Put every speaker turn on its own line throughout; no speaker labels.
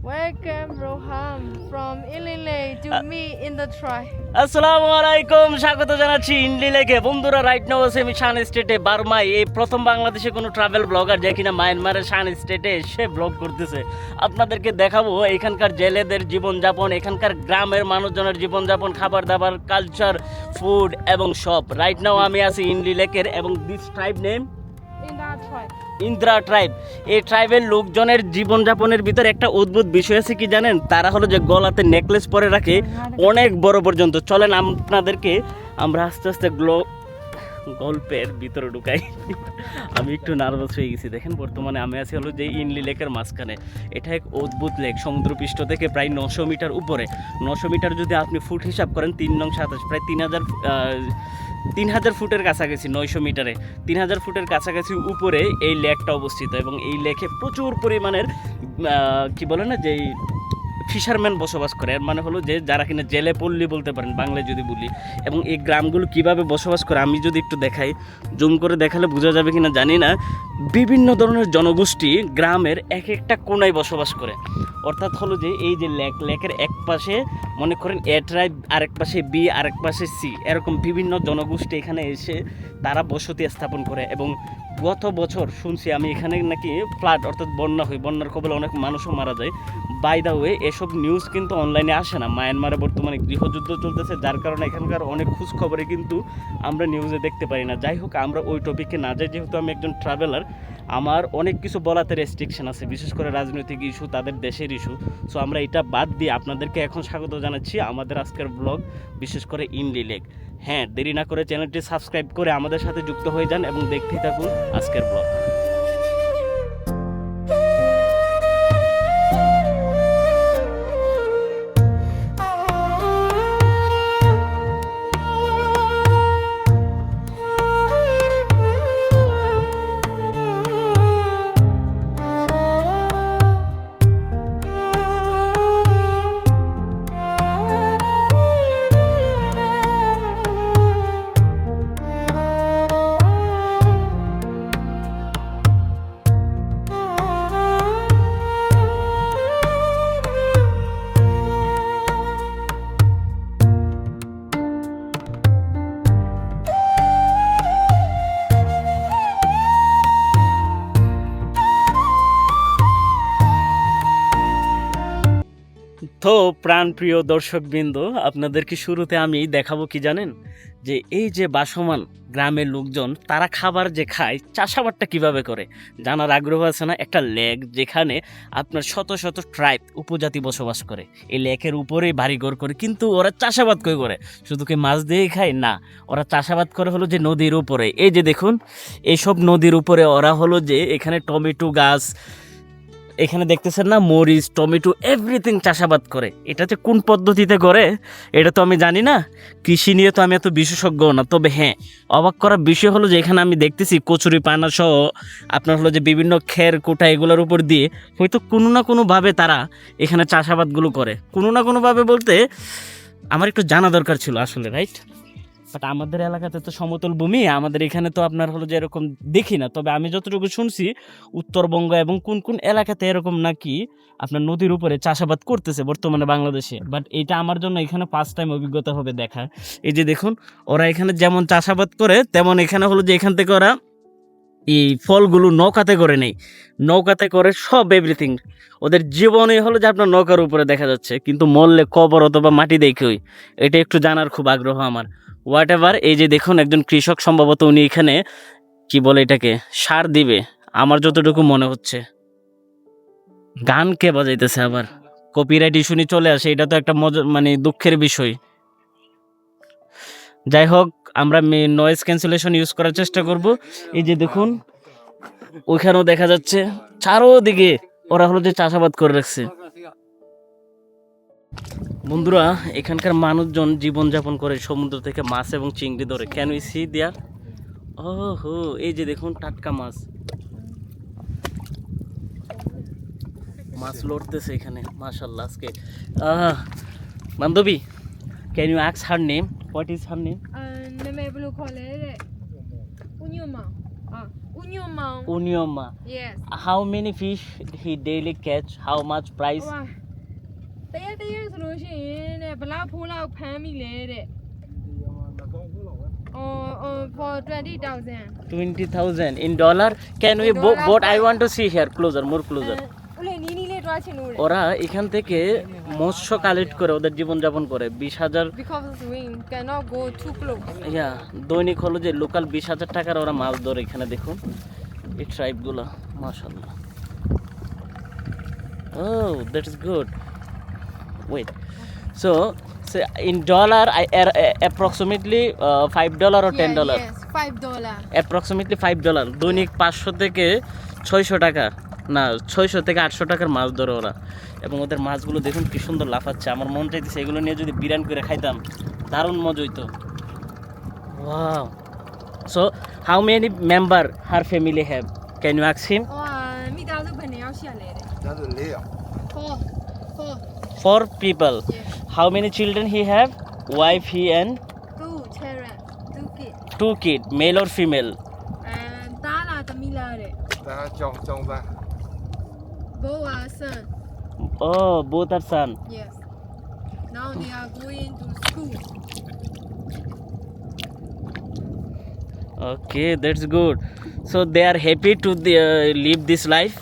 Welcome Roham from Illinois to me in the try.
আসসালামু আলাইকুম, স্বাগত জানাচ্ছি ইন্ডি লেকে। বন্ধুরা, রাইট নাও আছি আমি শান স্টেটে বার্মায়। এই প্রথম বাংলাদেশে কোনো ট্রাভেল ব্লগার যে কিনা মায়ানমারের শান স্টেটে এসে ব্লগ করতেছে। আপনাদেরকে দেখাবো এখানকার জেলেদের জীবনযাপন, এখানকার গ্রামের মানুষজনের জীবনযাপন, খাবার দাবার, কালচার, ফুড এবং সব। রাইট নাও আমি আছি ইন্ডি লেকের এবং this tribe name
In that try.
Indra tribe. এই ট্রাইবের লোকজনের জীবনযাপনের ভিতরে একটা অদ্ভুত বিষয় আছে কি জানেন? তারা হলো যে গলাতে নেকলেস পরে রাখে অনেক বড় পর্যন্ত। চলেন আপনাদেরকে আমরা আস্তে আস্তে গল্পের ভিতরে ঢুকাই। আমি একটু নার্ভাস হয়ে গেছি। দেখেন, বর্তমানে আমি আছি হলো যে ইনলি লেকের মাঝখানে। এটা এক অদ্ভুত লেক, সমুদ্রপৃষ্ঠ থেকে প্রায় 900 মিটার উপরে। 900 মিটার যদি আপনি ফুট হিসাব করেন, 3×27 প্রায় 3000 ফুটের কাছাকাছি। 900 মিটারে 3000 ফুটের কাছাকাছি উপরে এই লেকটা অবস্থিত এবং এই লেকে প্রচুর পরিমাণের কি বলে না যে ফিশারম্যান বসবাস করে। এর মানে হলো যে যারা কিনা জেলে পল্লী বলতে পারেন বাংলায় যদি বলি। এবং এই গ্রামগুলো কিভাবে বসবাস করে আমি যদি একটু দেখাই, জুম করে দেখালে বোঝা যাবে কিনা জানি না। বিভিন্ন ধরনের জনগোষ্ঠী গ্রামের এক একটা কোনায় বসবাস করে। অর্থাৎ হলো যে এই যে লেকের এক পাশে মনে করেন এ ট্রাইব, আরেক পাশে বি, আরেক পাশে সি, এরকম বিভিন্ন জনগোষ্ঠী এখানে এসে তারা বসতি স্থাপন করে। এবং গত বছর শুনছি আমি এখানে নাকি ফ্লাড অর্থাৎ বন্যা হয়, বন্যার কবলে অনেক মানুষও মারা যায়। বাই দ্য ওয়ে, এসব নিউজ কিন্তু অনলাইনে আসে না। মায়ানমারে বর্তমানে গৃহযুদ্ধ চলতেছে, যার কারণে এখানকার অনেক খোঁজখবরে কিন্তু আমরা নিউজে দেখতে পারি না। যাই হোক, আমরা ওই টপিকে না যাই। যেহেতু আমি একজন ট্রাভেলার, আমার অনেক কিছু বলাতে রেস্ট্রিকশন আছে, বিশেষ করে রাজনৈতিক ইস্যু, তাদের দেশের ইস্যু। সো আমরা এটা বাদ দিয়ে আপনাদেরকে এখন স্বাগত জানাচ্ছি আমাদের আজকের ব্লগ, বিশেষ করে ইনলি লেক। হ্যাঁ, দেরি না করে চ্যানেলটি সাবস্ক্রাইব করে আমাদের সাথে যুক্ত হয়ে যান এবং দেখতেই থাকুন আজকের ব্লগ। তো প্রাণপ্রিয় দর্শকবৃন্দ, আপনাদেরকে শুরুতে আমি দেখাবো কি জানেন, যে এই যে বাসমান গ্রামের লোকজন তারা খাবার যে খায়, চাষাবাদটা কিভাবে করে জানার আগ্রহ আছে না? একটা লেক যেখানে আপনার শত শত ট্রাইব উপজাতি বসবাস করে, এই লেকের উপরেই বাড়িঘর করে, কিন্তু ওরা চাষাবাদ করে শুধু কি মাছ দিয়েই খায় না, ওরা চাষাবাদ করে হলো যে নদীর উপরে। এই যে দেখুন, এইসব নদীর উপরে ওরা হলো যে এখানে টমেটো গাছ, এখানে দেখতেছেন না, মরিচ, টমেটো, এভরিথিং চাষাবাদ করে। এটা যে কোন পদ্ধতিতে করে এটা তো আমি জানি না, কৃষি নিয়ে তো আমি এত বিশেষজ্ঞ না। তবে হ্যাঁ, অবাক করার বিষয় হলো যে এখানে আমি দেখতেছি কচুরি পানা সহ আপনার হলো যে বিভিন্ন খের কোটা এগুলোর উপর দিয়ে হয়তো কোনো না কোনোভাবে তারা এখানে চাষাবাদগুলো করে। কোনো না কোনোভাবে বলতে আমার একটু জানা দরকার ছিল আসলে, রাইট? বাট আমাদের এলাকাতে তো সমতল ভূমি, আমাদের এখানে তো আপনার হলো যে এরকম দেখি না। তবে আমি যতটুকু শুনছি উত্তরবঙ্গ এবং কোন কোন এলাকাতে এরকম নাকি আপনার নদীর উপরে চাষাবাদ করতেছে বর্তমানে বাংলাদেশে। বাট এটা আমার জন্য এখানে ফার্স্ট টাইম অভিজ্ঞতা হবে দেখা। এই যে দেখুন, ওরা এখানে যেমন চাষাবাদ করে তেমন এখানে হলো যে এখান থেকে ওরা এই ফলগুলো নৌকাতে করে নেই, নৌকাতে করে সব এভরিথিং। ওদের জীবনে হলো যে আপনার নৌকার উপরে দেখা যাচ্ছে, কিন্তু মরলে কবর অথবা মাটি দেখেই। এটা একটু জানার খুব আগ্রহ আমার। হোয়াট এভার, এই যে দেখুন একজন কৃষক, সম্ভবত উনি এখানে কি বলে এটাকে সার দিবে আমার যতটুকু মনে হচ্ছে। গান কে বাজাইতেছে আবার? কপিরাইট ইস্যু নিয়ে চলে আসে, এটা তো একটা মানে দুঃখের বিষয়। যাই হোক, আমরা নয়েজ ক্যান্সেলেশন ইউজ করার চেষ্টা করব। এই যে দেখুন, ওইখানেও দেখা যাচ্ছে চারোদিকে ওরা হলো যে চাষাবাদ করে রাখছে। বন্ধুরা, এখানকার মানুষজন জীবনযাপন করে সমুদ্র থেকে মাছ এবং চিংড়ি ধরে। ক্যান উই সি দেয়ার? ওহো, এই যে দেখুন টাটকা মাছ, মাছ লড়তেছে এখানে, মাশাআল্লাহ। আজকে বান্ধবী, can you ask her name? What is her name?
Name blue color. Unyuma. Ah, Unyoma.
Unyoma.
Yes.
How many fish he daily catch? How much price?
တရက်ဆိုလို့ရှိရင်တဲ့ဘလောက်ဖိုးလောက်ဖမ်းမိလဲတဲ့for 20,000
20,000 in dollar. Can we
In dollar,
boat? I want to see here closer, more closer.
ওলে নি লে ট্রা ছিল রে
ওরা এখান থেকে মৎস্য collect করে ওদের জীবনযাপন করে 20,000
because of the wind cannot go too close.
ইয়া দৈনিক হলো যে লোকাল 20,000 টাকার ওরা মাছ ধরে এখানে দেখুন এই ট্রাইবগুলো মাশাআল্লাহ oh that's good wait so in dollar I approximately $5 or $10
Yes, $5.
approximately $5 দৈনিক 500 থেকে 600 টাকা না 600 থেকে 800 টাকার মাছ ধরে ওরা এবং ওদের মাছগুলো দেখুন কি সুন্দর লাফাচ্ছে আমার মন চাইতেছে এগুলো নিয়ে যদি বিরিয়ানি করে খাইতাম দারুণ মজা হইতো wow so how many member her family have can you ask him
မိသားစုဘယ်နှစ်ယောက်ရှိရလဲတဲ့
That's a layer.
4
4 people
yes
how many children he have wife he and
2 children 2 kids
2 kid male or female
တားလာသမီးလာတဲ့
That's John Van.
both are son
oh both are son
yes now they are going to school
okay that's good so they are happy to live this life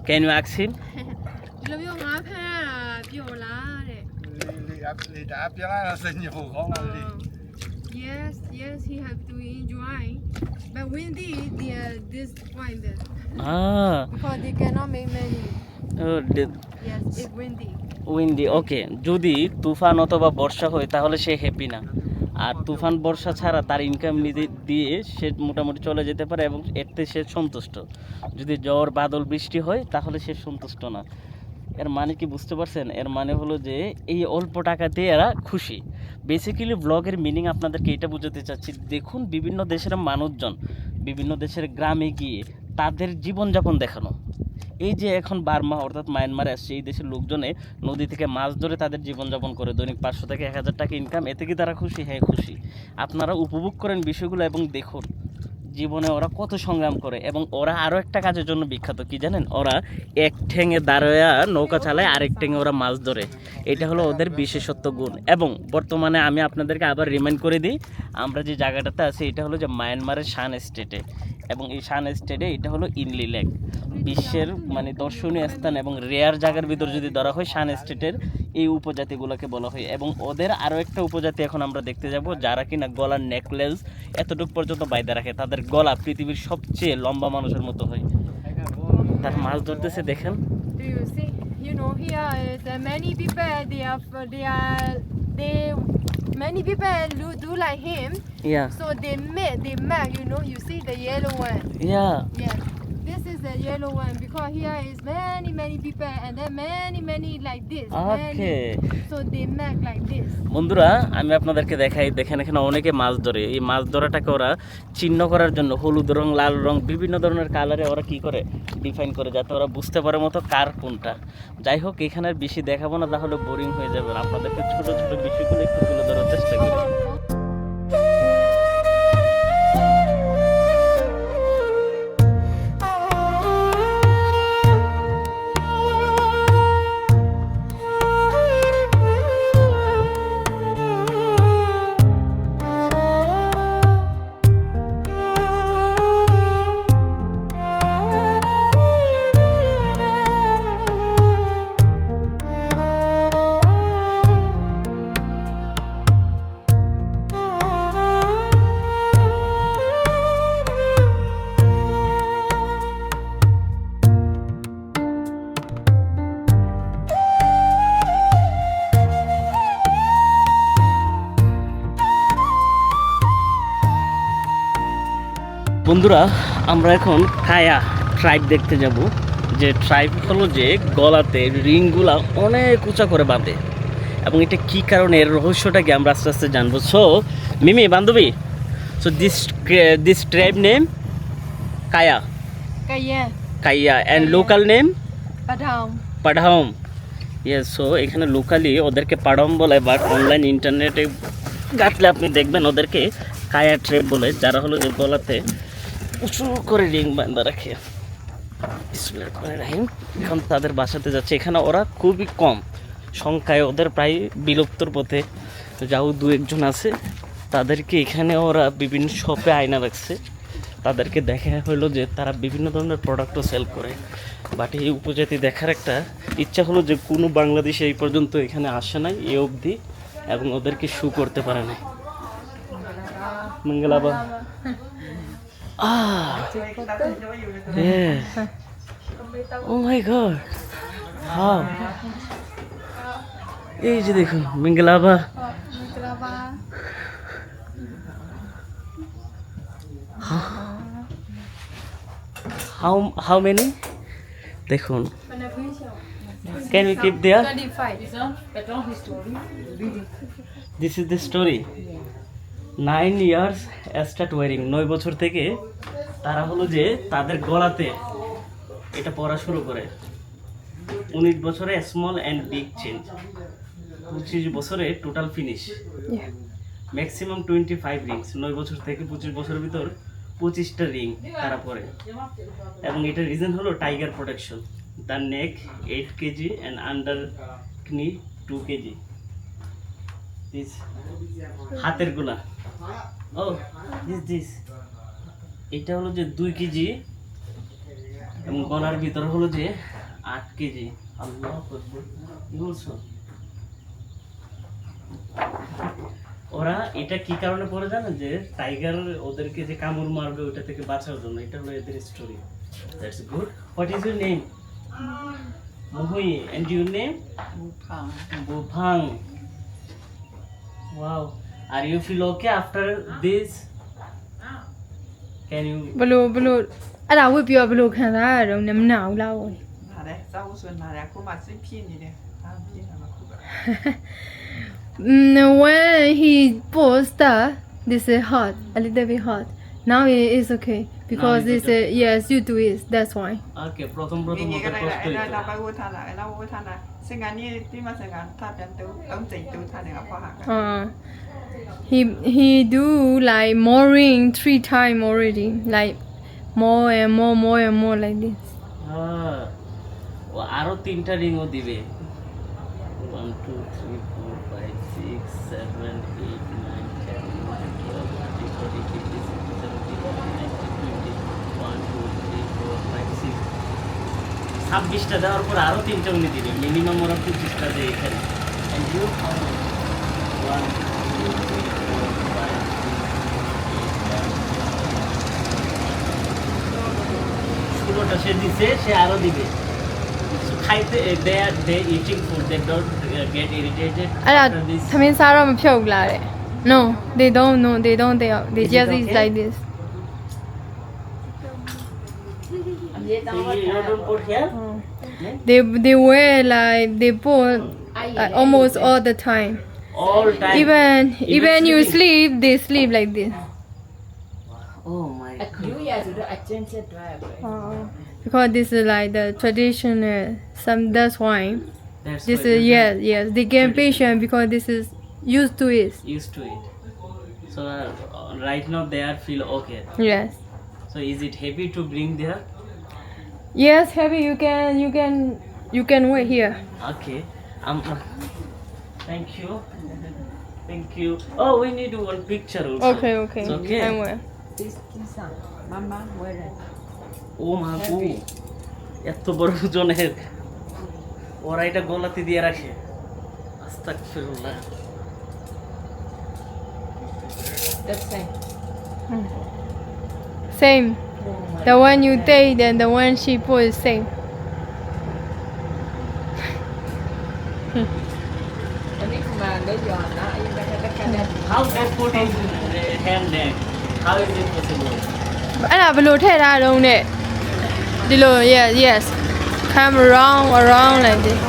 can you ask him
ဒီလိုမျိုးငါဖမ်းရတာပျော်လားတဲ့
Li đã biết là sinh nhiều không là gì.
Yes, yes, he have to enjoy. But windy, they are disappointed
ah
because they cannot make money.
oh,
Yes, it's windy.
Windy okay যদি তুফান অথবা বর্ষা হয় তাহলে সে happy না আর তুফান বর্ষা ছাড়া তার income দিয়ে সে মোটামুটি চলে যেতে পারে এবং এতে সে সন্তুষ্ট যদি ঝড় বাদল বৃষ্টি হয় তাহলে সে সন্তুষ্ট না এর মানে কি বুঝতে পারছেন এর মানে হলো যে এই অল্প টাকাতে এরা খুশি বেসিক্যালি ব্লগের মিনিং আপনাদেরকে এটা বোঝাতে চাচ্ছি দেখুন বিভিন্ন দেশের মানুষজন বিভিন্ন দেশের গ্রামে গিয়ে তাদের জীবনযাপন দেখানো এই যে এখন বার্মা অর্থাৎ মায়ানমারে আসছে এই দেশের লোকজনে নদী থেকে মাছ ধরে তাদের জীবনযাপন করে দৈনিক 500 থেকে 1,000 টাকা ইনকাম এতে কি তারা খুশি হ্যাঁ খুশি আপনারা উপভোগ করেন বিষয়গুলো এবং দেখুন জীবনে ওরা কত সংগ্রাম করে এবং ওরা আরও একটা কাজের জন্য বিখ্যাত কি জানেন ওরা এক ঠ্যাঙে দাঁড়ায়া নৌকা চালায় আরেক ঠ্যাঙে ওরা মাছ ধরে এটা হলো ওদের বিশেষত্ব গুণ এবং বর্তমানে আমি আপনাদেরকে আবার রিমাইন্ড করে দিই আমরা যে জায়গাটাতে আছি এটা হলো যে মায়ানমারের শান স্টেটে এবং এই শান স্টেটে এটা হলো ইনলি লেক বিশ্বের মানে দর্শনীয় স্থান এবং রেয়ার জায়গার ভিতর যদি ধরা হয় শান স্টেটের এই উপজাতিগুলোকে বলা হয় এবং ওদের আরও একটা উপজাতি এখন আমরা দেখতে যাব যারা কিনা গলার নেকলেস এতটুকু পর্যন্ত বাইদা রাখে তাদের গলা পৃথিবীর সবচেয়ে লম্বা মানুষের মতো হয় তার মাছ ধরতেছে দেখেন
Do you see? You know, here is many people. Many people do like him.
yeah
So they make. You know, you see the yellow one.
yeah
Yes. This is the yellow one because here is many people and then many like this.
okay
Many. So they make like this.
বন্ধুরা আমি আপনাদেরকে দেখাই দেখেন এখানে অনেকে মাছ ধরে এই মাছ ধরাটাকে ওরা চিহ্ন করার জন্য হলুদ রং লাল রং বিভিন্ন ধরনের কালারে ওরা কি করে ডিফাইন করে যাতে ওরা বুঝতে পারে মতো কার কোনটা যাই হোক এখানে আর বেশি দেখাবো না তাহলে বোরিং হয়ে যাবে আপনাদেরকে ছোট ছোট বিষয়গুলো একটু তুলে ধরার চেষ্টা করি বন্ধুরা আমরা এখন কায়া ট্রাইব দেখতে যাব যে ট্রাইব হলো যে গলাতে রিংগুলা অনেক উঁচা করে বাঁধে এবং এটা কী কারণে এর রহস্যটাকে আমরা আস্তে আস্তে জানবো সো মিমি বান্ধবী so this tribe name Kaya
Kaya.
Kaya and local name
Padang.
Padang yes so এখানে লোকালি ওদেরকে পাড়াম বলে বাট অনলাইন ইন্টারনেটে ঘাটলে আপনি দেখবেন ওদেরকে কায়া ট্রেপ বলে যারা হলো যে গলাতে উঁচু করে রিং বান্ধা রাখে। বিসমিল্লাহির রহমানির রহিম। এখন তাদের বাসাতে যাচ্ছে। এখানে ওরা খুবই কম সংখ্যায়, ওদের প্রায় বিলুপ্তর পথে, যাও দু একজন আছে। তাদেরকে এখানে ওরা বিভিন্ন শপে আয়না রাখছে। তাদেরকে দেখা হলো যে তারা বিভিন্ন ধরনের প্রোডাক্টও সেল করে। বাট এই উপজাতি দেখার একটা ইচ্ছা হলো যে কোনো বাংলাদেশে এই পর্যন্ত এখানে আসে নাই এ অবধি, এবং ওদেরকে শু করতে পারে নাই। মঙ্গলাবা ও মাই গড, হাউ, এই যে দেখুন মঙ্গলাবা। How many? দেখুন, can we keep there?
25.
This is the story. 9 years start wearing. 9 বছর থেকে তারা হলো যে তাদের গলাতে এটা পরা শুরু করে। 19 বছরে স্মল অ্যান্ড বিগ চেঞ্জ। 25 বছরে total finish.
Yeah.
Maximum 25 Rings. 9 বছর থেকে 25 বছরের ভিতর 25টা রিং তারা পরে। এবং এটার রিজন হলো tiger protection. The neck 8 kg and under কনি 2 কেজি। দিস হাতের গুলা, ও দিস এটা হলো যে 2 কেজি, এবং গলার ভিতর হলো যে 8 কেজি। আল্লাহ আকবার। কি বলছো? ওরা এটা কি কারণে পরে জানে যে টাইগার ওদেরকে যে কামড় মারবে ওটা থেকে বাঁচার জন্য। এটা হলো এদের story. That's good. What is your name? মুহুই। And your name? বুফাং। Wow. Are you feel okay after this? Can you?
ဘလို့အဲ့ဒါဝတ်ပြောဘလို့ခံစားရတော့မနာဘူးလား။
နားတယ်စောက်ဆွနားတယ်အခုမှစိတ်ဖြစ်နေတယ်အားပြင်းတာမခုက
When he post this is hot, a little bit hot. Now it is okay because
Now it's
this yes you do it. That's why.
ওকে, প্রথম
င
ওদের
ငယ်က
কষ্ট
လည်း
হইতো।
တော့ပဲဝထားလာအဲ့တော့ဝထားလာစင်ကနေပြီးမှစင်ကထားပြန်တူအောင်စိတ်တူထားတယ်အဖွားဟာ
He do like more ring 3 time already, like more and more like this.
হ্যাঁ, ও আরো 3টা রিংও দিবে। 1 2 3 4 5 6 7 8 9 10 11 12 13 14 15 16 17 18 19 20 1 2 3 4 5 6 26টা দেওয়ার পর আরো 3টা উনি দিবে। মিনিমাম ওরা 25টা দেয় এখানে। And you how many? 1 2 3 4 5 6 7 8 9 10 11 12 সে দিছে, সে আরো দিবে। খাইতে they eating food, they don't get irritated
အဲ့ဒါ
after this.
သမင်းစားတော့မဖြုတ်ဘူးလားတဲ့ No, they don't. No, they don't. They
Is it
just eat
okay?
like this.
You don't put here?
They wear like they put almost all the time.
All time.
Even you sleep, they sleep like this.
Oh my god.
Because this is like the traditional. That's why.
That's
This
why
is
they
yes. They get patient because this is used to it.
used to it. So right now they are feel okay.
Yes.
So is it heavy to bring there?
Yes, heavy. You can wait here.
Okay. Thank you. Thank you. Oh, we need one picture also.
Okay.
It's okay.
I will.
মামা ওয়ারে
ও মা গো, এত বড় ওজনের ওরা এটা গলাতে দিয়ে রাখে। আস্তাগফিরুল্লাহ।
Same. The one you take and the one she put is same.
อันนี้คือมาได้ย้อนนะไอ้แบบนั้น
How they put his hand there? How is it possible?
အဲ့ဒါဘယ်လိုထည့်ထားတော့နဲ့ဒီလို yes come around like this.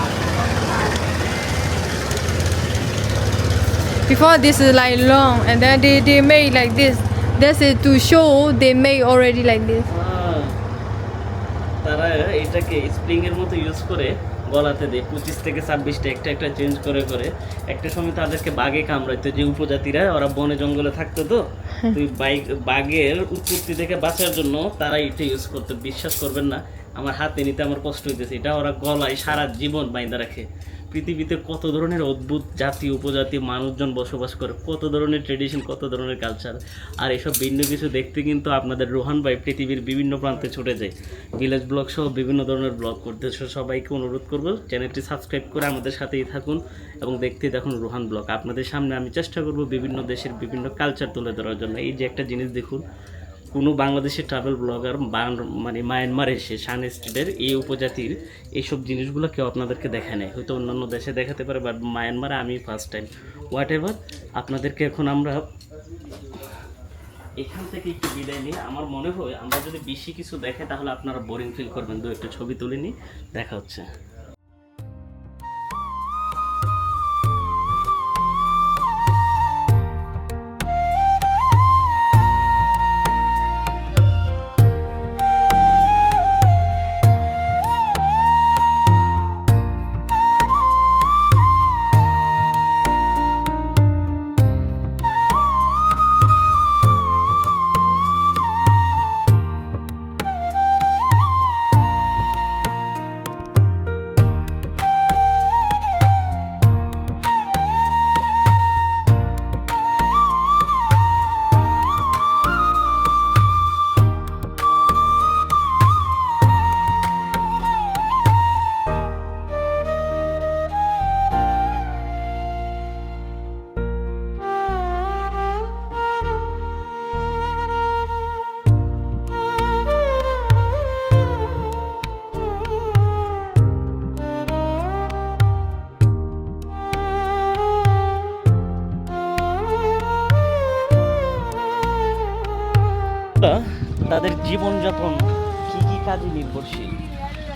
Before this is like long and then they make like this. That's it to show they make already like this.
তারা এটাকে spring এর মতো use করে গলাতে দেয় 25 থেকে 26টা একটা একটা চেঞ্জ করে করে। একটা সময় তাদেরকে বাঘে কামড়াইতো, যে উপজাতিরা ওরা বনে জঙ্গলে থাকতো, তো তুই বাঘের উৎপত্তি থেকে বাঁচার জন্য তারা এটা ইউজ করতো। বিশ্বাস করবেন না, আমার হাতে নিতে আমার কষ্ট হইতেছে। এটা ওরা গলায় সারা জীবন বাইন্ধা রাখে। পৃথিবীতে কত ধরনের অদ্ভুত জাতি উপজাতি মানুষজন বসবাস করে, কত ধরনের ট্রেডিশন, কত ধরনের কালচার। আর এসব ভিন্ন কিছু দেখতে কিন্তু আপনাদের রোহান ভাই পৃথিবীর বিভিন্ন প্রান্তে ছুটে যায়, ভিলেজ ব্লগ সহ বিভিন্ন ধরনের ব্লগ করতে। সবাইকে অনুরোধ করব চ্যানেলটি সাবস্ক্রাইব করে আমাদের সাথেই থাকুন এবং দেখতে দেখুন রোহান ব্লগ। আপনাদের সামনে আমি চেষ্টা করব বিভিন্ন দেশের বিভিন্ন কালচার তুলে ধরার জন্য। এই যে একটা জিনিস দেখুন, কোনো বাংলাদেশের ট্রাভেল ব্লগার মানে মায়ানমারে এসে শান স্টেটের এই উপজাতির এইসব জিনিসগুলো কেউ আপনাদেরকে দেখায় নেয়। হয়তো অন্যান্য দেশে দেখাতে পারে, বাট মায়ানমারে আমি ফার্স্ট টাইম। হোয়াট এভার, আপনাদেরকে এখন আমরা এখান থেকে একটু বিদায় নিই। আমার মনে হয় আমরা যদি বেশি কিছু দেখে তাহলে আপনারা বোরিং ফিল করবেন। দু একটা ছবি তুলে নিই, দেখা হচ্ছে। তাদের জীবনযাপন কি কি কাজে নির্ভরশীল,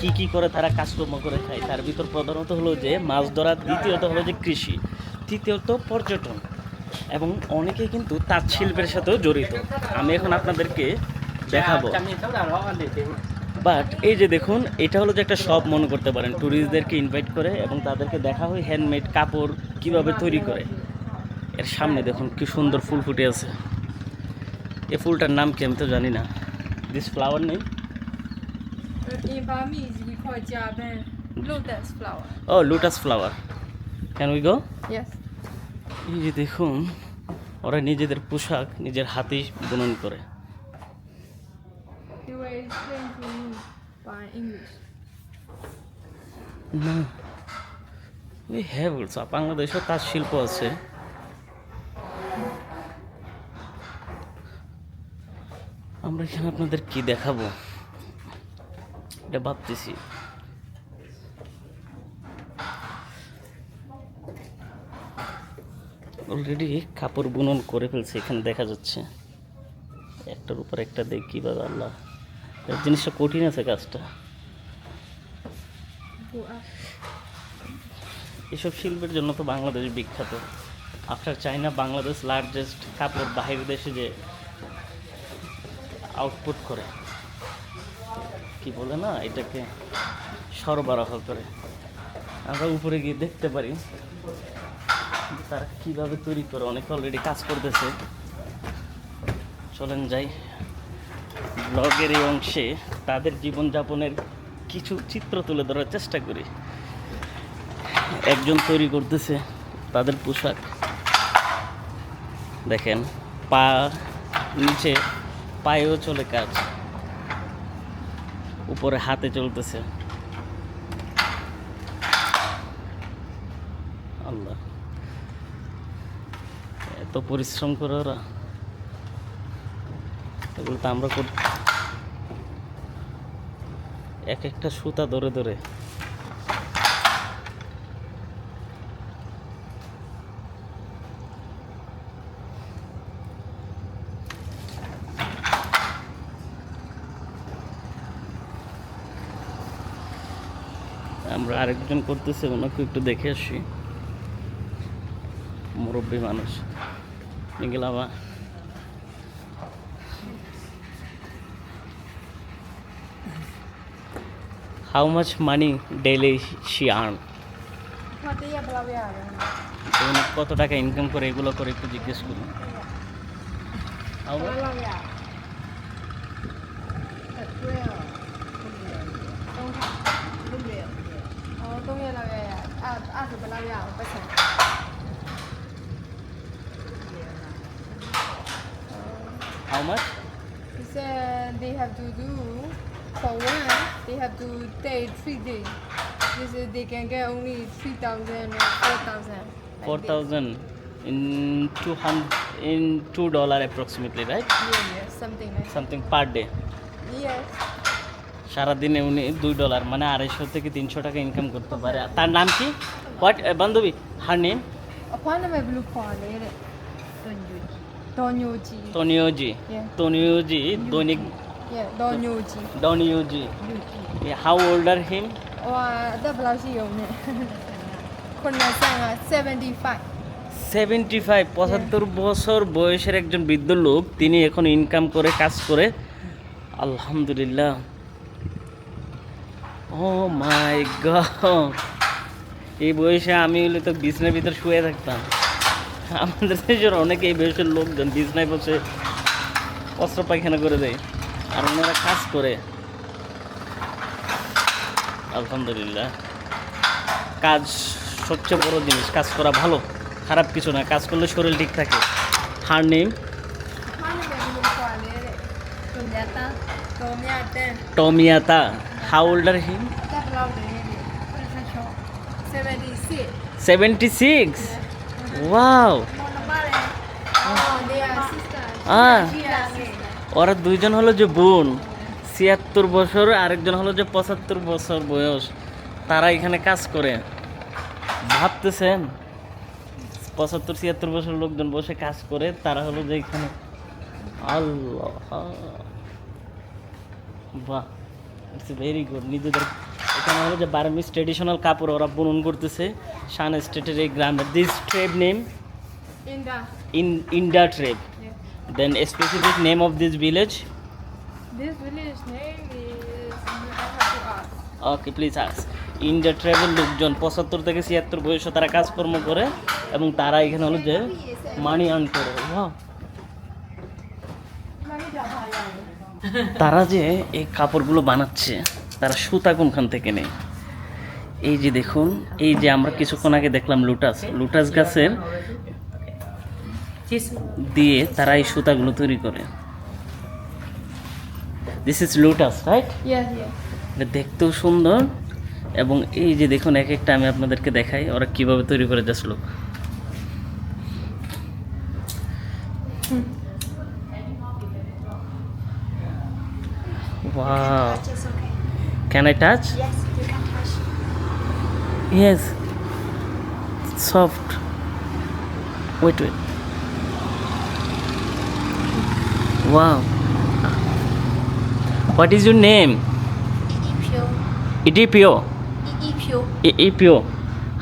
কি কি করে তারা কাজকর্ম করে খায়, তার ভিতর প্রধানত হলো যে মাছ ধরা, দ্বিতীয়ত হলো যে কৃষি, তৃতীয়ত পর্যটন, এবং অনেকেই কিন্তু তাঁত শিল্পের সাথেও জড়িত। আমি এখন আপনাদেরকে দেখাবো। বাট এই যে দেখুন, এটা হলো যে একটা শপ মনে করতে পারেন, ট্যুরিস্টদেরকে ইনভাইট করে এবং তাদেরকে দেখা হয় হ্যান্ডমেড কাপড় কিভাবে তৈরি করে। এর সামনে দেখুন কি সুন্দর ফুল ফুটে আছে। এই ফুলটার নাম কি আমি তো জানি না। দিস ফ্লাওয়ার নেই।
In Burmese, we call it jaben, lotus flower.
ও lotus flower. Can we go?
Yes.
এই যে দেখুন, ওরা নিজেদের পোশাক নিজের হাতেই বুনন করে।
You will explain to me by English.
না, উই হ্যাভ অলসো, বাংলাদেশেও তাঁত শিল্প আছে। আমরা এখানে আপনাদের কি দেখাবো এটা ভাবতেছি। অলরেডি কাপড় বুনন করে ফেলছে, এখানে দেখা যাচ্ছে একটার উপর একটা। দেখি বাবা আল্লাহ, এই জিনিসটা কঠিন আছে কাজটা। এসব শিল্পের জন্য তো বাংলাদেশ বিখ্যাত। আফটার চায়না, বাংলাদেশ লার্জেস্ট কাপড় বাহির দেশে যে আউটপুট করে, কি বলে না এটাকে, সরবরাহ করে। আমরা উপরে গিয়ে দেখতে পারি তারা কিভাবে তৈরি করে। অনেকে অলরেডি কাজ করতেছে। চলেন যাই, ব্লগের এই অংশে তাদের জীবনযাপনের কিছু চিত্র তুলে ধরার চেষ্টা করি। একজন তৈরি করতেছে তাদের পোশাক, দেখেন পা নিচে, পায়েও চলে কাজ, উপরে হাতে চলতেছে। আল্লাহ, এত পরিশ্রম করে ওরা। এগুলো তো আমরা এক একটা সুতা ধরে ধরে। আমরা আরেকজন করতেছে, ওনাকে একটু দেখে আসি। মুরব্বী মানুষ গেলাম। How much money daily she earn?
มาเตี้ยบลาเวียเลย
উনি কত টাকা ইনকাম করে এগুলো করে একটু জিজ্ঞেস করুন How
บ
much?
ลาเวียต้องเรียนเราเลยสุดบลาเวียไปใส่
How much?
He said they have to do for one. They have to stay 3 days. This is they can get only 3,000 or 4,000. like
4,000 in 200 in $2 approximately, right?
this. Yeah, something like that.
Something per day.
Yes.
সারাদিনে উনি $2 মানে 250 থেকে 300 টাকা income করতে পারে তার নাম কি হোয়াট বান্ধবী her name
Upon my blue collar, Donyoji.
তনিওজি
Yeah.
তনিওজি দৈনিক
Yeah, Donyoji.
দনিওজি how older him
Wow, the blouse you own it. Kuna sanga 75.
75 75 বছর বয়সের একজন বৃদ্ধ লোক তিনি এখন ইনকাম করে কাজ করে আলহামদুলিল্লাহ ও মাই গড এই বয়সে আমি হলে তো বিছনার ভিতর শুয়ে থাকতাম আমাদের দেশের অনেক এই বয়সের লোকজন বিছনায় বসে অস্ত্র পায়খানা করে দেয় আর ওনারা কাজ করে আলহামদুলিল্লাহ কাজ সবচেয়ে বড় জিনিস কাজ করা ভালো খারাপ কিছু না কাজ করলে শরীর ঠিক থাকে her name
Upon my blue collar, Tomyata.
টমিয়াতা how older him
The blouse what is that show? 76.
76 wow
Oh, they are sisters. She are sister.
ওরা দুইজন হলো যে বোন 76 বছর আরেকজন হলো যে 75 বছর বয়স তারা এখানে কাজ করে ভাবতেছেন 75-76 বছর লোকজন বসে কাজ করে তারা হলো যে এখানে আল্লাহ বাহ ইটস ভেরি গুড নিজেদের এখানে হলো যে বার্মিজ ট্রেডিশনাল কাপড় ওরা বুনন করতেছে শান স্টেটের এই গ্রামের this tribe name
In the
ইন্ডা tribe then specific name of this village
this village name is I have to ask.
Okay please us India travel লোকজন 75 থেকে 76 বয়সে তারা কাজকর্ম করে এবং তারা এখানে হলো যে মানি আর্ন করে ওয়াও তারা যে এই কাপড়গুলো বানাচ্ছে তারা সুতা কোনখান থেকে নেয় এই যে দেখুন এই যে আমরা কিছুক্ষণ আগে দেখলাম লুটাস গাছের দিয়ে তারা এই সুতাগুলো তৈরি করে this is lotus right
Yes, yes.
এটা দেখতেও সুন্দর এবং এই যে দেখুন এক একটা আমি আপনাদেরকে দেখাই ওরা কিভাবে তৈরি করে just look wow can I touch
Yes, you can touch.
Yes soft wet wow what is your name
Ipio.
ইডিপিও
Ipio.
Ipio.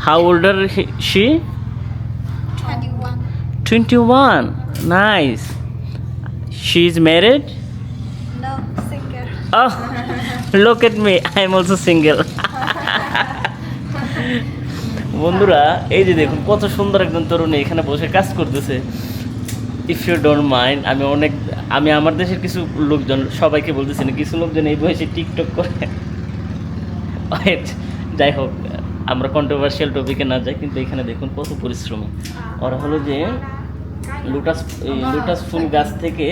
How old are she?
21.
21. Nice. She's married?
No, single.
Oh, look at me. I'm also single. বন্ধুরা এই যে দেখুন কত সুন্দর একজন তরুণী এখানে বসে কাজ করতেছে ইফ ইউ ডোন্ট মাইন্ড আমি আমার দেশের কিছু লোকজন সবাইকে বলতেছি না কিছু লোকজন এই বয়সে টিকটক করে যাই হোক আমরা কন্ট্রোভার্সিয়াল টপিকে না যাই কিন্তু এখানে দেখুন কত পরিশ্রমী ওরা হলো যে লুটাস ফুল গাছ থেকে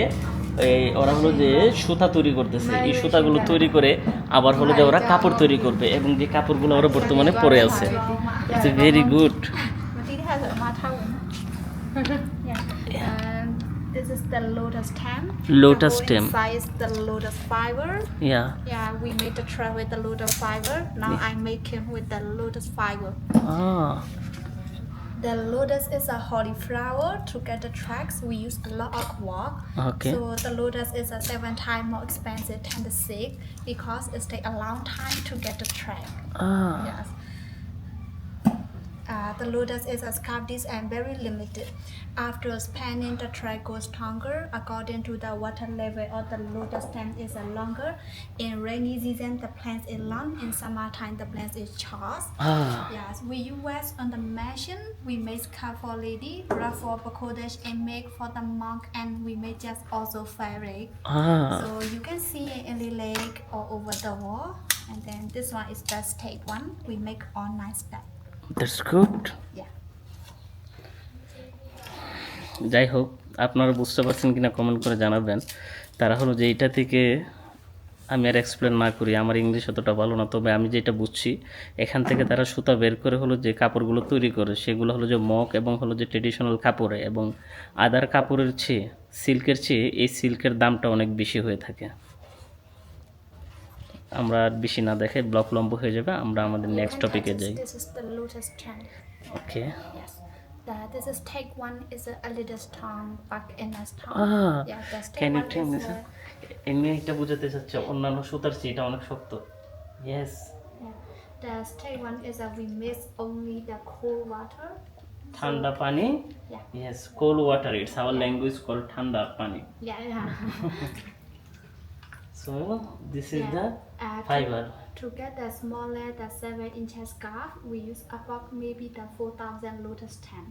ওরা হলো যে সুতা তৈরি করতেছে এই সুতাগুলো তৈরি করে আবার হলো যে ওরা কাপড় তৈরি করবে এবং যে কাপড়গুলো ওরা বর্তমানে পরে আছে it's very good
This is the lotus stem.
Lotus
The
stem.
whole inside is the lotus fiber.
Yeah
Yeah, we made the thread with the lotus fiber. Now I make it with the lotus fiber. The lotus is a holy flower. To get the tracks, we use a lot of work.
Okay.
So the lotus is a 7 times more expensive than the silk because it takes a long time to get the track. Yes. The lotus is a scarf dish and very limited. After spanning, the thread goes stronger according to the water level of the lotus stem is longer. In rainy season, the plant is long. In summertime, the plant is short. Yes, we use on the machine. We make scarf for lady, wrap for pagodas, and make for the monk, and we make just also fabric. So you can see it in the leg or over the wall. And then this one is the steak one. We make all nice step.
That's good.
Yeah.
যাই হোক, আপনারা বুঝতে পারছেন কিনা comment করে জানাবেন। তারা হলো যে এইটা থেকে আমি আর এক্সপ্লেন না করি, আমার ইংলিশ অতটা ভালো না, তবে আমি যেটা বুঝছি এখান থেকে তারা সুতা বের করে হলো যে কাপড়গুলো তৈরি করে, সেগুলো হলো যে মক এবং হলো যে ট্রেডিশনাল কাপড়ে, এবং আদার কাপড়ের চেয়ে সিল্কের চেয়ে এই সিল্কের দামটা অনেক বেশি হয়ে থাকে। আমরা আর বেশি না দেখে ব্লক লম্ব হয়ে যাবে, আমরা আমাদের নেক্সট টপিকে যাই।
This is the lotus trend.
Okay.
Yes. This is take one is a little strong, back in a strong. Yeah, the take
can you
one
tell me
is
sir? এমনি এটা বোঝাতে চাচ্ছে অন্যান্য সুতার চেয়ে এটা অনেক শক্ত। Yes.
yeah. The take one is we mix only the cold water.
ঠান্ডা পানি।
Yeah.
Yes, cold water, it's our language call ঠান্ডা পানি।
Yeah.
So this is
Yeah.
The fibre.
To get the smaller, the 7 inches scarf, we use about maybe the 4,000 lotus stem.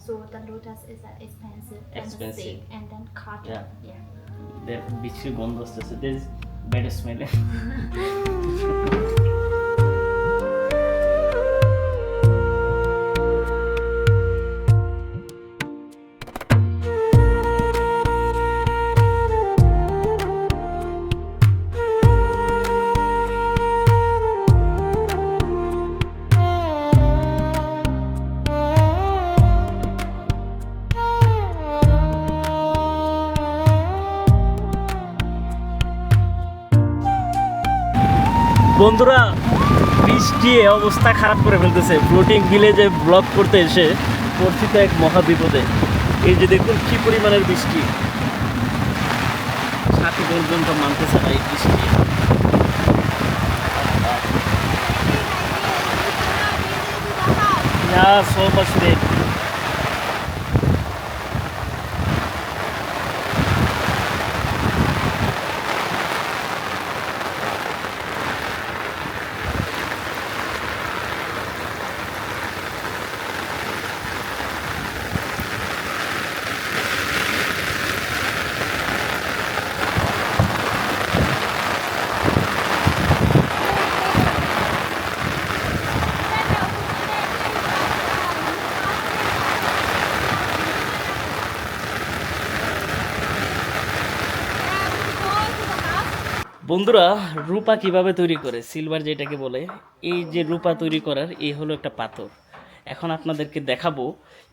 So the lotus is expensive than the
Expensive.
silk and then cotton.
Yeah.
Yeah.
দের বিচ্ছিরি গন্ধ আসতেছে, there is bad smell. বন্ধুরা, বৃষ্টি অবস্থা খারাপ করে ফেলতেছে। Floating ভিলেজে blog করতে এসে পড়ছি তো এক মহাবিপদে। এই যে দেখুন কি পরিমাণের বৃষ্টি, সাথে পর্যন্ত মানতেছে না এই বৃষ্টি। না, so much rain. বন্ধুরা, রূপা কিভাবে তৈরি করে, সিলভার যেটাকে বলে, এই যে রূপা তৈরি করার এই হলো একটা পাথর। এখন আপনাদেরকে দেখাবো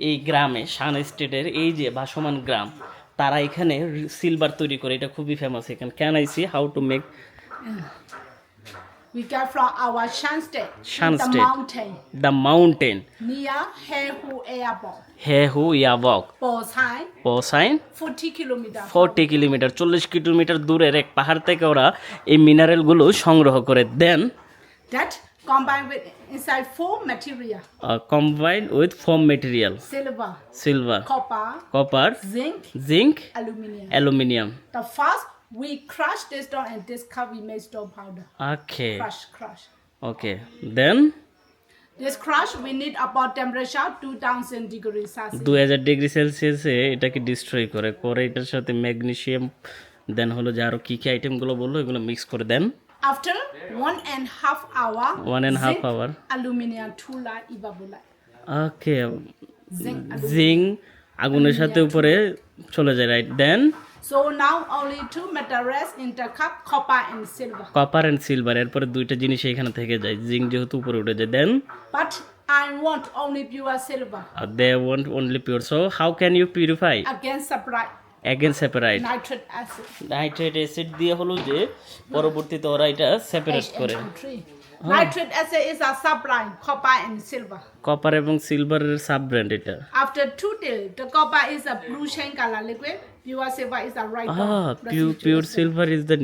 এই গ্রামে, শান স্টেটের এই যে ভাসমান গ্রাম, তারা এখানে সিলভার তৈরি করে, এটা খুবই ফেমাস এখানে। Can I C how to make?
We get from our Shan State,
Shan
the
State.
mountain
the mountain
near Hehu Airport,
Hehu ইয়াবক
Bosai,
পোসাইন
40 kilometers.
40 কিলোমিটার, 40 কিলোমিটার দূরের এক পাহাড় থেকে ওরা এই মিনারেলগুলো সংগ্রহ করে। Then
That combined with inside 4 material:
combined with foam material,
silver,
silver,
copper,
copper,
zinc,
zinc,
aluminium.
aluminium.
The first we crush this down and this cup we make stone powder.
Okay,
Crush.
okay. Then
This crush we need about temperature 2000 degrees Celsius.
2000 degree সেলসিয়াসে এটাকে destroy করে, করে এটার সাথে magnesium, দেন হলো যে আরও কী কী আইটেমগুলো বললো এগুলো মিক্স করে দেন।
After 1.5 hour,
1.5
zinc,
hour.
aluminium tula evaporate.
ওকে,
Zinc,
জিং আগুনের সাথে উপরে চলে যায়, right? Then
So now only 2 materials in the cup, copper and silver.
Copper and silver, এরপরে দুইটা জিনিস এখানে থেকে যায়, জিং যেহেতু উপরে উঠে যায়। Then
But I want only pure silver
they want only pure, so how can you purify?
against separate
again separate
nitric acid.
Nitrate acid দিয়ে হলো যে পরবর্তীতে ওরা এটা সেপারেট করে।
HNO3. Nitric acid is a subline, copper and silver.
Copper এবং সিলভারের sub brand এটা।
After 2 days, the copper is a blue shine color liquid, pure silver is a right
pure silver is the,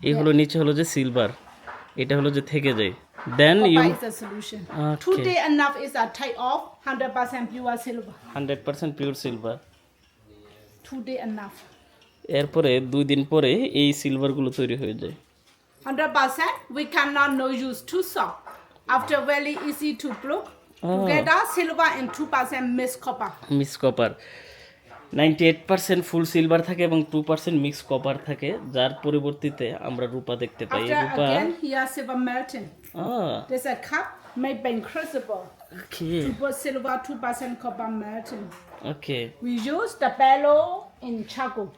এই হলো নিচে হলো যে silver, এটা হলো যে থেকে যায়, Then
Copper
you
is a solution.
Okay.
2 days enough is a type of 100% pure silver.
100% pure silver.
2 days enough.
এরপরে 2 দিন পরে এই সিলভারগুলো তৈরি হয়ে যায়।
100% we cannot no use too soft. After very easy to plug.
Oh.
Together silver and 2% mixed copper.
Mix copper 98% full silver থাকে এবং 2% mix copper থাকে, যার পরিবর্তিতে আমরা রূপা দেখতে পাই। এই
After
Rupa
again here silver melting.
Ah
There's a cup made by crucible.
Okay
2% silver, 2% copper melting.
Okay
We use the bellow in charcoal.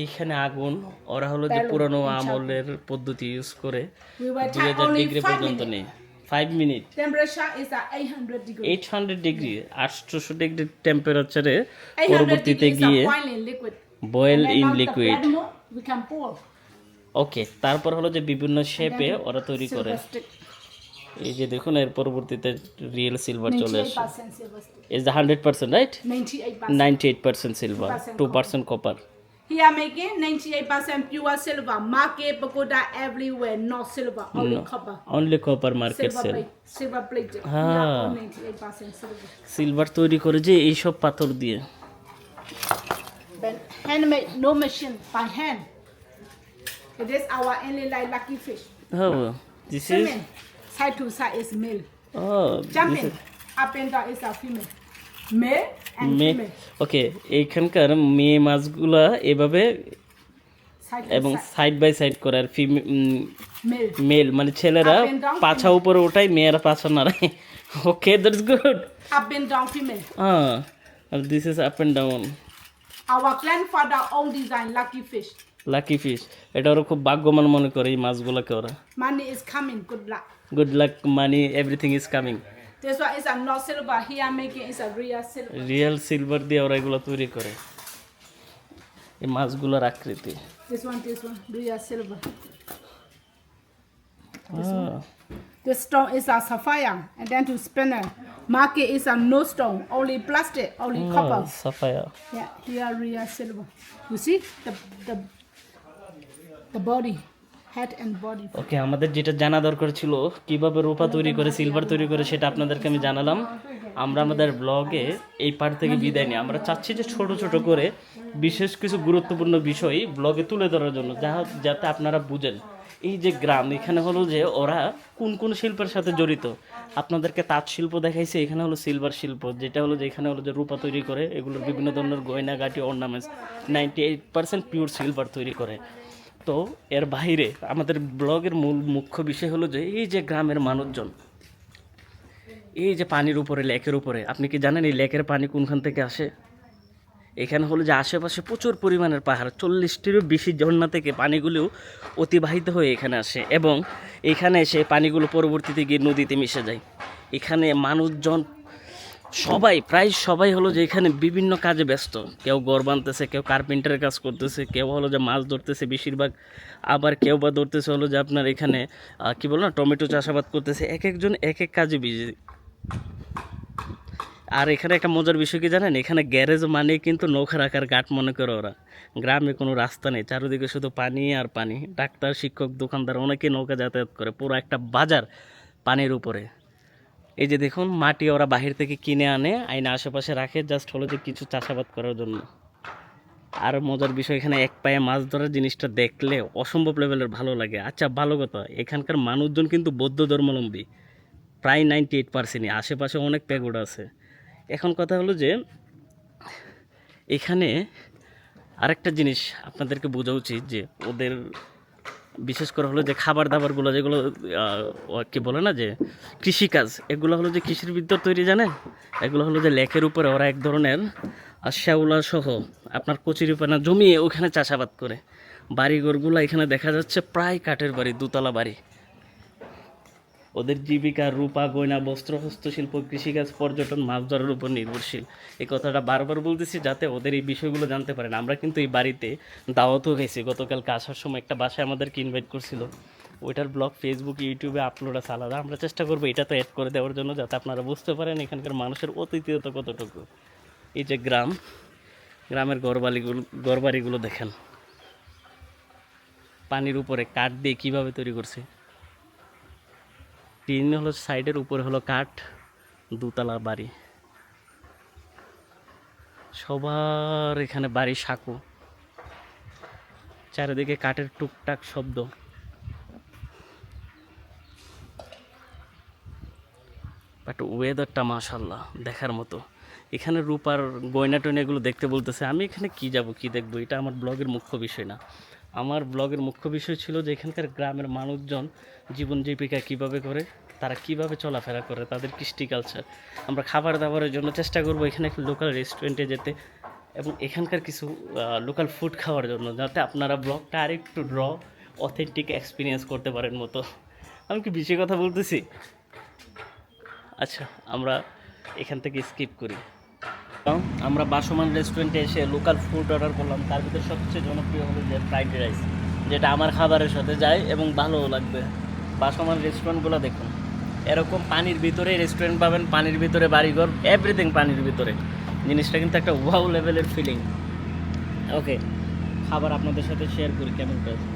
এইখানে আগুন ওরা হলো যে
Bellow,
পুরনো
in charcoal.
আমলের পদ্ধতি ইউজ করে
We will take
2000
only
degree
5
পর্যন্ত
minutes.
নেই। 5 minute
Temperature is at 800 degrees.
800 degree 800 degree টেম্পারেচারে
800
পরবর্তীতে
degrees
গিয়ে
of boiling liquid.
Boil
And then
in
now the
liquid.
blood more, we can pour.
Okay, তারপর হলো যে বিভিন্ন শেপে ওরা তৈরি করে।
Silver stick.
এই যে দেখুন এর পরবর্তীতে রিয়েল সিলভার চলে আসে।
98% silver stick.
Is the 100% right?
98%.
98% silver, 2% copper.
Here making 98% pure silver. Market pagoda everywhere, not silver, only copper.
Only copper market
Silver
sell.
plate, silver plated.
Ah.
Here all 98% silver.
Silver তৈরি করে যে এইসব পাথর দিয়ে।
But handmade, no machine, by hand. It is our only like lucky fish.
ও this is
Swimming, side to side is male.
ও
Jumping, up and down is a female. Male and female.
ওকে, এইখানকার মেয়ে মাছগুলা এভাবে
Side to
এবং
side.
Side by side করে, আর
Male.
Mail মানে ছেলেরা
Up and down,
পাছা উপরে ওঠায়, মেয়েরা পাছা নাড়ায়। Okay, that's good.
Up and down female.
আর this is up and down.
Our grandfather own design lucky fish.
Lucky fish, এটা ওরা খুব ভাগ্যবান মনে করে এই মাছগুলোকে ওরা।
Money is coming, good luck.
Good luck, money, everything is coming.
This one is a not silver. Here making is a real silver.
Real silver দিয়ে ওরা এগুলো তৈরি করে এই মাছগুলোর আকৃতি।
This one, real silver.
Ah,
This stone is a sapphire, and then to spinner. Market is a no stone, only plastic, only copper.
সাফায়া।
Yeah, here real silver. You see the body, head and body.
ওকে, আমাদের যেটা জানা দরকার ছিল কিভাবে রূপা তৈরি করে, silver তৈরি করে, সেটা আপনাদেরকে আমি জানালাম। আমরা আমাদের ব্লগে এই পার্ট থেকে বিদায় নিই। আমরা চাচ্ছি যে ছোট ছোট করে বিশেষ কিছু গুরুত্বপূর্ণ বিষয় ব্লগে তুলে ধরার জন্য, যাতে আপনারা বুঝেন এই যে গ্রাম, এখানে হলো যে ওরা কোন কোন শিল্পের সাথে জড়িত। আপনাদেরকে তাঁত শিল্প দেখাইছে, এখানে হলো সিলভার শিল্প, যেটা হলো যে এখানে হলো যে রূপা তৈরি করে, এগুলোর বিভিন্ন ধরনের গয়নাগাটি, অর্নামেন্টস 98% পিওর সিলভার তৈরি করে। তো এর বাইরে আমাদের ব্লগের মুখ্য বিষয় হলো যে এই যে গ্রামের মানুষজন, এই যে পানির উপরে, লেকের উপরে, আপনি কি জানেন এই লেকের পানি কোনখান থেকে আসে? এখানে হলো যে আশেপাশে প্রচুর পরিমাণের পাহাড়, 40টিরও বেশি ঝর্ণা থেকে পানিগুলো অতিবাহিত হয়ে এখানে আসে এবং এখানে এসে পানিগুলো পরবর্তীতে গিয়ে নদীতে মিশে যায়। এখানে মানুষজন প্রায় সবাই হলো যে এখানে বিভিন্ন কাজে ব্যস্ত। কেউ ঘর বানতেছে, কেউ কার্পেন্টারের কাজ করতেছে, কেউ হলো যে মাছ ধরতেছে বেশিরভাগ, আবার কেউ বা ধরতেছে হলো যে আপনার এখানে কি বলো না, টমেটো চাষাবাদ করতেছে। এক একজন এক এক কাজে বিজি। আর এখানে একটা মজার বিষয় কি জানেন, এখানে গ্যারেজ মানে কিন্তু নৌকা রাখার ঘাট মনে করে ওরা। গ্রামে কোনো রাস্তা নেই, চারিদিকে শুধু পানি আর পানি। ডাক্তার, শিক্ষক, দোকানদার অনেকে নৌকা যাতায়াত করে, পুরো একটা বাজার পানির উপরে। এই যে দেখুন, মাটি ওরা বাহির থেকে কিনে আনে, আইনে আশেপাশে রাখে, জাস্ট হলো যে কিছু চাষাবাদ করার জন্য। আর মজার বিষয়, এখানে এক পায়ে মাছ ধরার জিনিসটা দেখলে অসম্ভব লেভেলের ভালো লাগে। আচ্ছা, ভালো কথা, এখানকার মানুষজন কিন্তু বৌদ্ধ ধর্মাবলম্বী, প্রায় 98%। আশেপাশে অনেক প্যাগোডা আছে। এখন কথা হলো যে এখানে আরেকটা জিনিস আপনাদেরকে বোঝা উচিত, যে ওদের বিশেষ করে হলো যে খাবার দাবারগুলো, যেগুলো কি বলে না যে কৃষিকাজ, এগুলো হলো যে কৃষির ভিতর তৈরি, জানেন? এগুলো হলো যে লেকের উপরে ওরা এক ধরনের শ্যাওলা সহ আপনার কচুরিপানা জমিয়ে ওখানে চাষাবাদ করে। বাড়িঘরগুলো এখানে দেখা যাচ্ছে প্রায় কাঠের বাড়ি, দোতলা বাড়ি। ওদের জীবিকা রূপা, গয়না, বস্ত্র, হস্তশিল্প, কৃষিকাজ, পর্যটন, মাছ ধরার উপর নির্ভরশীল। এই কথাটা বারবার বলতেছি যাতে ওদের এই বিষয়গুলো জানতে পারেন। আমরা কিন্তু এই বাড়িতে দাওয়াতও গেছি। গতকালকে আসার সময় একটা বাসায় আমাদেরকে ইনভাইট করছিল, ওইটার ব্লগ ফেসবুক, ইউটিউবে আপলোড আছে আলাদা। আমরা চেষ্টা করবো এটা তো অ্যাড করে দেওয়ার জন্য, যাতে আপনারা বুঝতে পারেন এখানকার মানুষের অতিথিয়তা কতটুকু। এই যে গ্রামের ঘরবাড়িগুলো দেখেন, পানির উপরে কাঠ দিয়ে কীভাবে তৈরি করছে। টিন হলো সাইডের, উপরে হলো কাঠ, দুতলা বাড়ি। সবার এখানে বাড়ি সাঁকো, চারিদিকে কাঠের টুকটাক শব্দ। বাট ওয়েদারটা মাশাল্লাহ দেখার মতো। এখানে রূপার গয়না টয়না এগুলো দেখতে বলতেছে, আমি এখানে কি যাব কি দেখবো, এটা আমার ব্লগের মুখ্য বিষয় না। আমার ব্লগের মুখ্য বিষয় ছিল যে এখানকার গ্রামের মানুষজন জীবন জীবিকা কীভাবে করে, তারা কিভাবে চলাফেরা করে, তাদের কৃষ্টি কালচার। আমরা খাবার দাবারের জন্য চেষ্টা করব এখানে একটা লোকাল রেস্টুরেন্টে যেতে এবং এখানকার কিছু লোকাল ফুড খাওয়ার জন্য, যাতে আপনারা ব্লগটা আরেকটু র অথেন্টিক এক্সপিরিয়েন্স করতে পারেন মতো। আমি কি বেশি কথা বলতেছি? আচ্ছা, আমরা এখান থেকে স্কিপ করি। আমরা বাসমান রেস্টুরেন্টে এসে লোকাল ফুড অর্ডার করলাম। তার ভিতরে সবচেয়ে জনপ্রিয় হলো যে ফ্রাইড রাইস, যেটা আমার খাবারের সাথে যায় এবং ভালোও লাগবে। বাসমান রেস্টুরেন্টগুলো দেখুন, এরকম পানির ভিতরে রেস্টুরেন্ট পাবেন, পানির ভিতরে বাড়িঘর, এভরিথিং পানির ভিতরে। জিনিসটা কিন্তু একটা ওয়াও লেভেলের ফিলিং। ওকে, খাবার আপনাদের সাথে শেয়ার করি কেমন test.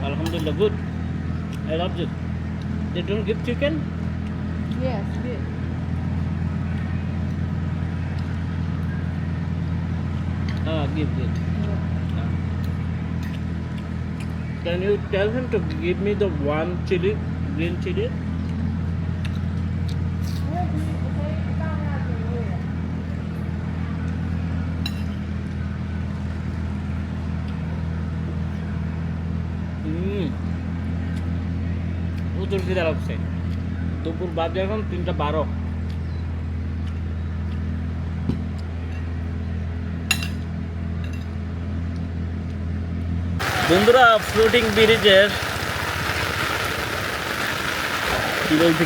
Alhamdulillah, good. I loved it. They don't give chicken?
Yes, yes.
Give. Can you tell him to give me the one chili, green chili? প্রচুর খিদা লাগছে। দুপুর বাজে এখন 3:12। বন্ধুরা, ফ্লোটিং ব্রিজের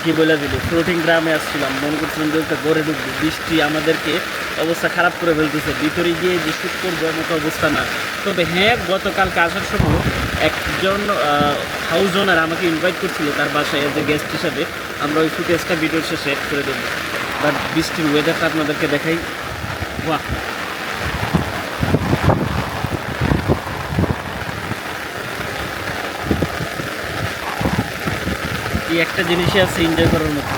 কি বলে দিল, ফ্লোটিং গ্রামে আসছিলাম, মনে করছিলাম যে গড়ে ঢুকবো। বৃষ্টি আমাদেরকে অবস্থা খারাপ করে ফেলতেছে, ভিতরে গিয়ে যে শ্যুট করবো মতো অবস্থা না। তবে হ্যাঁ, গতকালকে আসার সময় একজন হাউস ওনার আমাকে ইনভাইট করছিল তার বাসায় এজ এ গেস্ট হিসাবে। আমরা ওই ফুটেজটা ভিডিওর শেষে অ্যাড করে দেবো। বাট বৃষ্টির ওয়েদারটা আপনাদেরকে দেখাই। বাহ, এই একটা জিনিসই আছে এনজয় করার মতো।